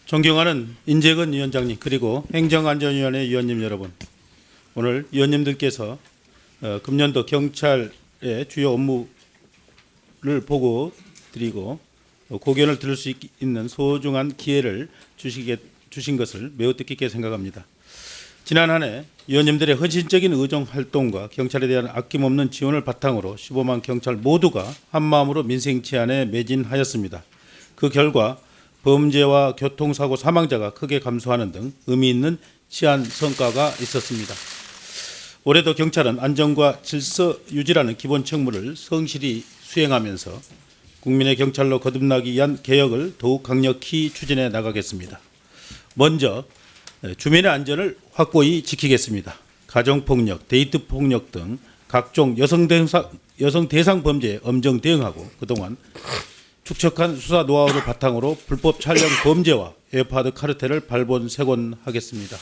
존경하는 인재근 위원장님 그리고 행정안전위원회 위원님 여러분, 오늘 위원님들께서 금년도 경찰의 주요 업무를 보고 드리고 고견을 들을 수 있는 소중한 기회를 주신 것을 매우 뜻깊게 생각합니다. 지난 한 해 위원님들의 헌신적인 의정 활동과 경찰에 대한 아낌없는 지원을 바탕으로 15만 경찰 모두가 한마음으로 민생 치안에 매진하였습니다. 그 결과 범죄와 교통사고 사망자가 크게 감소하는 등 의미 있는 치안 성과가 있었습니다. 올해도 경찰은 안전과 질서 유지라는 기본 책무를 성실히 수행하면서 국민의 경찰로 거듭나기 위한 개혁을 더욱 강력히 추진해 나가겠습니다. 먼저 주민의 안전을 확고히 지키겠습니다. 가정폭력, 데이트폭력 등 각종 여성 대상 범죄에 엄정 대응하고 그동안 축적한 수사 노하우를 바탕으로 불법 촬영 범죄와 에어파드 카르텔을 발본색원하겠습니다.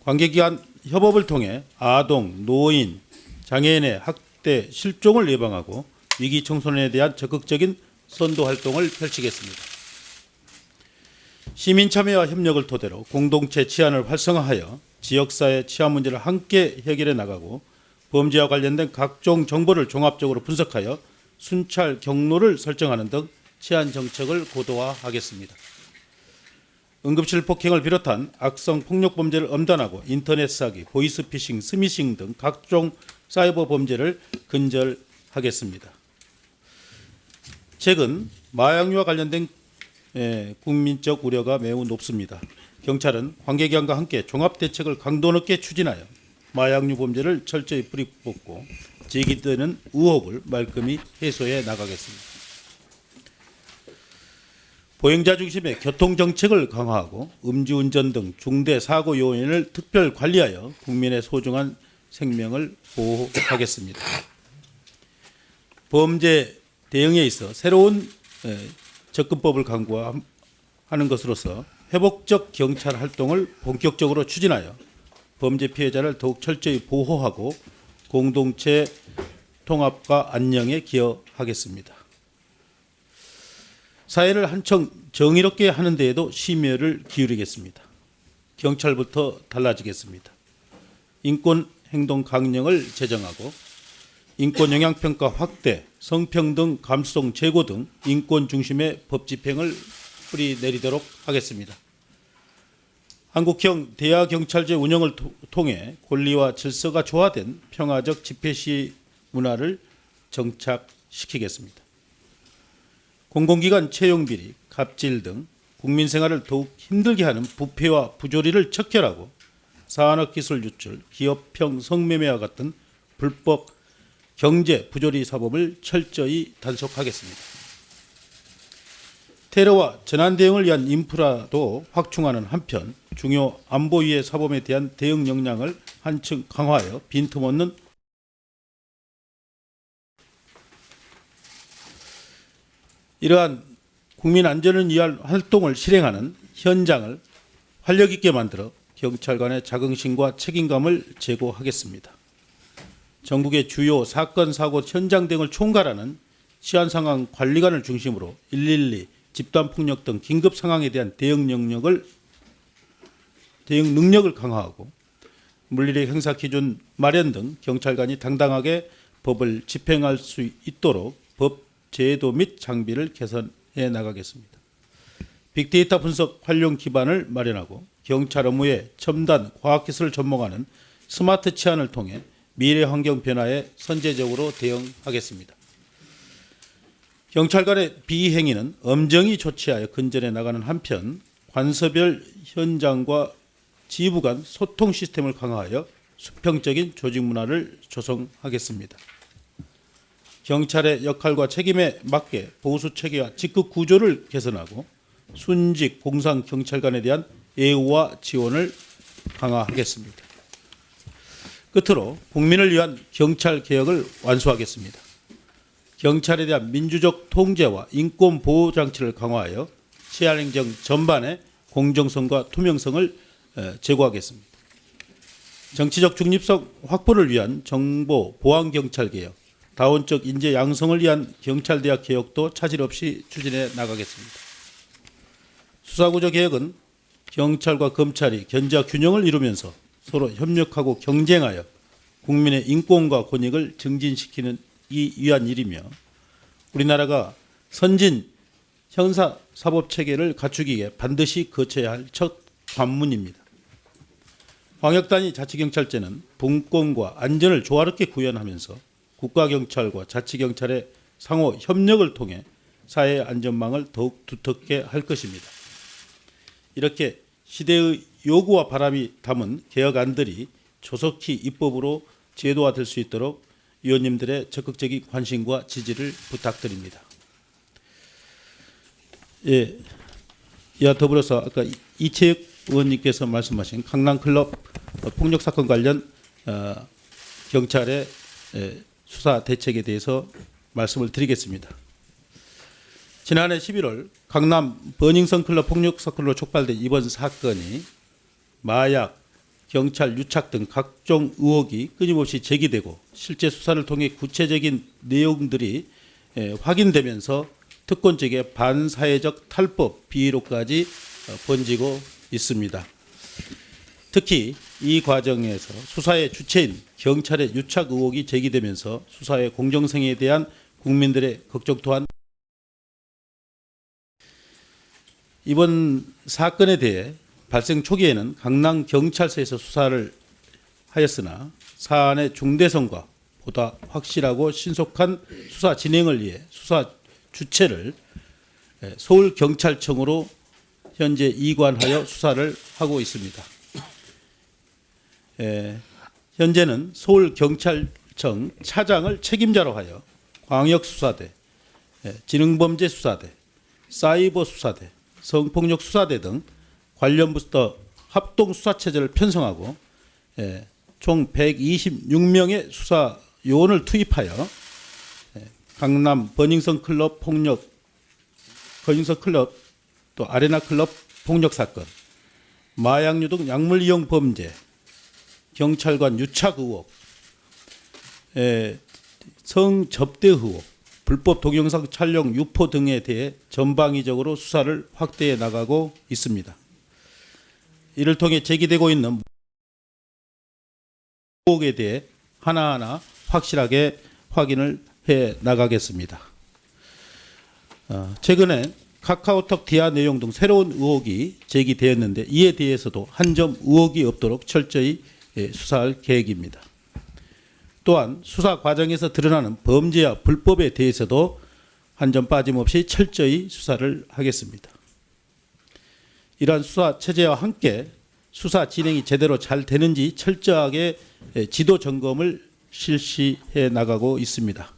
관계기관 협업을 통해 아동, 노인, 장애인의 학대, 실종을 예방하고 위기 청소년에 대한 적극적인 선도 활동을 펼치겠습니다. 시민 참여와 협력을 토대로 공동체 치안을 활성화하여 지역사회 치안 문제를 함께 해결해 나가고 범죄와 관련된 각종 정보를 종합적으로 분석하여 순찰 경로를 설정하는 등 치안 정책을 고도화하겠습니다. 응급실 폭행을 비롯한 악성 폭력 범죄를 엄단하고 인터넷 사기, 보이스피싱, 스미싱 등 각종 사이버 범죄를 근절하겠습니다. 최근 마약류와 관련된 국민적 우려가 매우 높습니다. 경찰은 관계기관과 함께 종합대책을 강도 높게 추진하여 마약류 범죄를 철저히 뿌리 뽑고 제기되는 의혹을 말끔히 해소해 나가겠습니다. 보행자 중심의 교통정책을 강화하고 음주운전 등 중대 사고 요인을 특별 관리하여 국민의 소중한 생명을 보호하겠습니다. 범죄 대응에 있어 새로운 접근법을 강구하는 것으로서 회복적 경찰 활동을 본격적으로 추진하여 범죄 피해자를 더욱 철저히 보호하고 공동체 통합과 안녕에 기여하겠습니다. 사회를 한층 정의롭게 하는 데에도 심혈을 기울이겠습니다. 경찰부터 달라지겠습니다. 인권 행동 강령을 제정하고 인권 영향평가 확대, 성평등 감수성 제고 등 인권 중심의 법 집행을 뿌리내리도록 하겠습니다. 한국형 대하경찰제 운영을 통해 권리와 질서가 조화된 평화적 집회시 문화를 정착시키겠습니다. 공공기관 채용비리, 갑질 등 국민 생활을 더욱 힘들게 하는 부패와 부조리를 척결하고 산업기술 유출, 기업형 성매매와 같은 불법 경제 부조리 사범을 철저히 단속하겠습니다. 테러와 재난 대응을 위한 인프라도 확충하는 한편 중요 안보위의 사범에 대한 대응 역량을 한층 강화하여 빈틈없는 이러한 국민 안전을 위한 활동을 실행하는 현장을 활력 있게 만들어 경찰관의 자긍심과 책임감을 제고하겠습니다. 전국의 주요 사건, 사고 현장 등을 총괄하는 치안상황 관리관을 중심으로 112, 집단폭력 등 긴급 상황에 대한 대응 능력을 강화하고 물리력 행사 기준 마련 등 경찰관이 당당하게 법을 집행할 수 있도록 법 제도 및 장비를 개선해 나가겠습니다. 빅데이터 분석 활용 기반을 마련하고 경찰 업무에 첨단 과학기술을 접목하는 스마트 치안을 통해 미래 환경 변화에 선제적으로 대응하겠습니다. 경찰관의 비행위는 엄정히 조치하여 근절해 나가는 한편 관서별 현장과 지부 간 소통 시스템을 강화하여 수평적인 조직 문화를 조성하겠습니다. 경찰의 역할과 책임에 맞게 보수 체계와 직급 구조를 개선하고 순직 공상 경찰관에 대한 예우와 지원을 강화하겠습니다. 끝으로 국민을 위한 경찰 개혁을 완수하겠습니다. 경찰에 대한 민주적 통제와 인권 보호 장치를 강화하여 치안행정 전반의 공정성과 투명성을 제고하겠습니다. 정치적 중립성 확보를 위한 정보 보안 경찰 개혁, 다원적 인재 양성을 위한 경찰대학 개혁도 차질 없이 추진해 나가겠습니다. 수사구조 개혁은 경찰과 검찰이 견제와 균형을 이루면서 서로 협력하고 경쟁하여 국민의 인권과 권익을 증진시키는 위한 일이며 우리나라가 선진 형사사법체계를 갖추기에 반드시 거쳐야 할 첫 관문입니다. 광역단위 자치경찰제는 분권과 안전을 조화롭게 구현하면서 국가경찰과 자치경찰의 상호 협력을 통해 사회의 안전망을 더욱 두텁게 할 것입니다. 이렇게 시대의 요구와 바람이 담은 개혁안들이 조속히 입법으로 제도화될 수 있도록 위원님들의 적극적인 관심과 지지를 부탁드립니다. 예, 이와 더불어서 아까 이채혁 의원님께서 말씀하신 강남클럽 폭력 사건 관련 경찰의 수사 대책에 대해서 말씀을 드리겠습니다. 지난해 11월 강남 버닝썬 클럽 폭력 사건으로 촉발된 이번 사건이 마약, 경찰 유착 등 각종 의혹이 끊임없이 제기되고 실제 수사를 통해 구체적인 내용들이 확인되면서 특권 측의 반사회적 탈법 비리로까지 번지고 있습니다. 특히 이 과정에서 수사의 주체인 경찰의 유착 의혹이 제기되면서 수사의 공정성에 대한 국민들의 걱정 또한 이번 사건에 대해 발생 초기에는 강남경찰서에서 수사를 하였으나 사안의 중대성과 보다 확실하고 신속한 수사 진행을 위해 수사 주체를 서울경찰청으로 현재 이관하여 수사를 하고 있습니다. 현재는 서울경찰청 차장을 책임자로 하여 광역수사대, 지능범죄수사대, 사이버수사대, 성폭력수사대 등 관련 부서 합동수사체제를 편성하고 총 126명의 수사 요원을 투입하여 강남 버닝썬 클럽 폭력, 버닝썬 클럽 또 아레나 클럽 폭력 사건, 마약류 등 약물 이용 범죄, 경찰관 유착 의혹, 성접대 의혹, 불법 동영상 촬영 유포 등에 대해 전방위적으로 수사를 확대해 나가고 있습니다. 이를 통해 제기되고 있는 의혹에 대해 하나하나 확실하게 확인을 해 나가겠습니다. 최근에 카카오톡 디아 내용 등 새로운 의혹이 제기되었는데 이에 대해서도 한 점 의혹이 없도록 철저히 수사할 계획입니다. 또한 수사 과정에서 드러나는 범죄와 불법에 대해서도 한 점 빠짐없이 철저히 수사를 하겠습니다. 이러한 수사 체제와 함께 수사 진행이 제대로 잘 되는지 철저하게 지도 점검을 실시해 나가고 있습니다.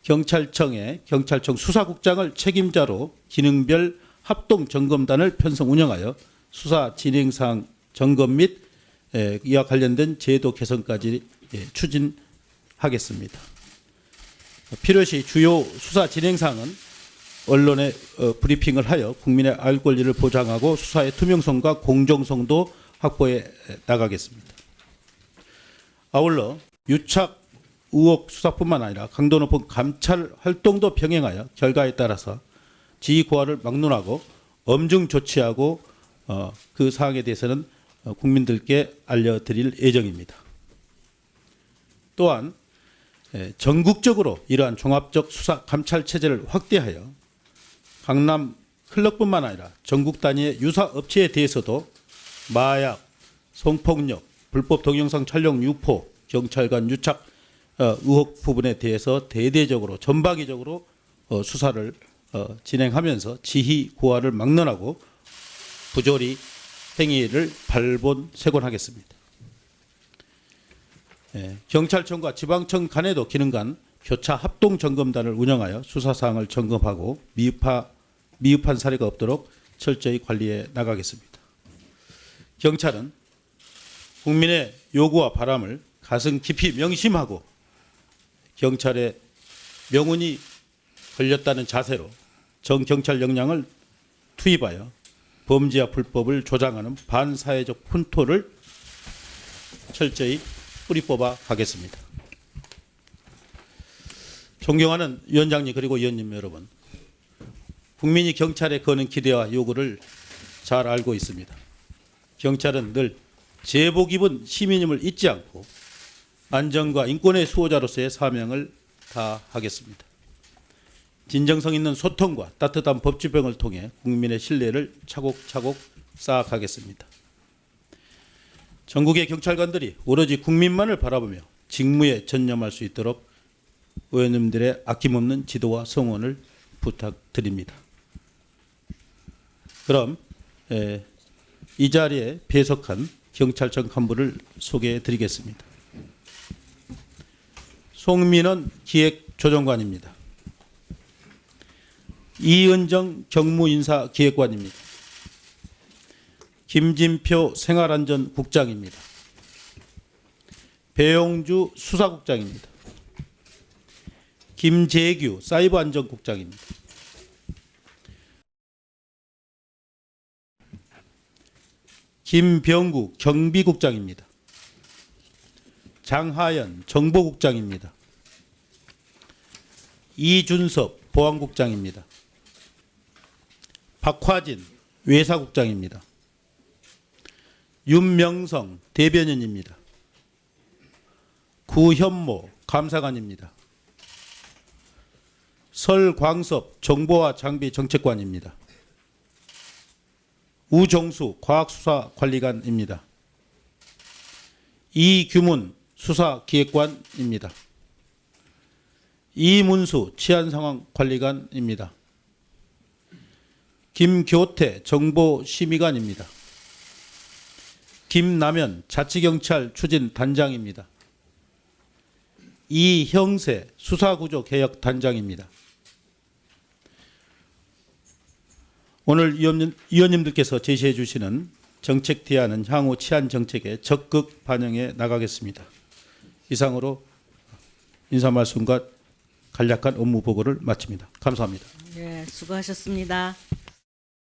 경찰청에 경찰청 수사국장을 책임자로 기능별 합동 점검단을 편성 운영하여 수사 진행 사항 점검 및 이와 관련된 제도 개선까지 추진하겠습니다. 필요시 주요 수사 진행 사항은 언론에 브리핑을 하여 국민의 알 권리를 보장하고 수사의 투명성과 공정성도 확보해 나가겠습니다. 아울러 유착 의혹 수사뿐만 아니라 강도 높은 감찰 활동도 병행하여 결과에 따라서 지휘 고하를 막론하고 엄중 조치하고 그 사항에 대해서는 국민들께 알려드릴 예정입니다. 또한 전국적으로 이러한 종합적 수사 감찰 체제를 확대하여 강남 클럽뿐만 아니라 전국 단위의 유사 업체에 대해서도 마약, 성폭력, 불법 동영상 촬영 유포, 경찰관 유착 의혹 부분에 대해서 대대적으로 전방위적으로 수사를 진행하면서 지휘 고하를 막론하고 부조리 행위를 발본색원하겠습니다. 경찰청과 지방청 간에도 기능 간 교차 합동 점검단을 운영하여 수사 사항을 점검하고 미흡한 사례가 없도록 철저히 관리해 나가겠습니다. 경찰은 국민의 요구와 바람을 가슴 깊이 명심하고 경찰의 명운이 걸렸다는 자세로 정경찰 역량을 투입하여 범죄와 불법을 조장하는 반사회적 훈토를 철저히 뿌리 뽑아 가겠습니다. 존경하는 위원장님 그리고 위원님 여러분, 국민이 경찰에 거는 기대와 요구를 잘 알고 있습니다. 경찰은 늘 제복 입은 시민임을 잊지 않고 안전과 인권의 수호자로서의 사명을 다하겠습니다. 진정성 있는 소통과 따뜻한 법 집행을 통해 국민의 신뢰를 차곡차곡 쌓아가겠습니다. 전국의 경찰관들이 오로지 국민만을 바라보며 직무에 전념할 수 있도록 의원님들의 아낌없는 지도와 성원을 부탁드립니다. 그럼 이 자리에 배석한 경찰청 간부를 소개해 드리겠습니다. 송민원 기획조정관입니다. 이은정 경무인사기획관입니다. 김진표 생활안전국장입니다. 배용주 수사국장입니다. 김재규 사이버안전국장입니다. 김병국 경비국장입니다. 장하연 정보국장입니다. 이준섭 보안국장입니다. 박화진 외사국장입니다. 윤명성 대변인입니다. 구현모 감사관입니다. 설광섭 정보와 장비 정책관입니다. 우종수 과학수사관리관입니다. 이규문 수사기획관입니다. 이문수 치안상황관리관입니다. 김교태 정보심의관입니다. 김남현 자치경찰 추진단장입니다. 이형세 수사구조개혁단장입니다. 오늘 위원님들께서 제시해 주시는 정책 대안은 향후 치안 정책에 적극 반영해 나가겠습니다. 이상으로 인사 말씀과 간략한 업무 보고를 마칩니다. 감사합니다. 네, 수고하셨습니다.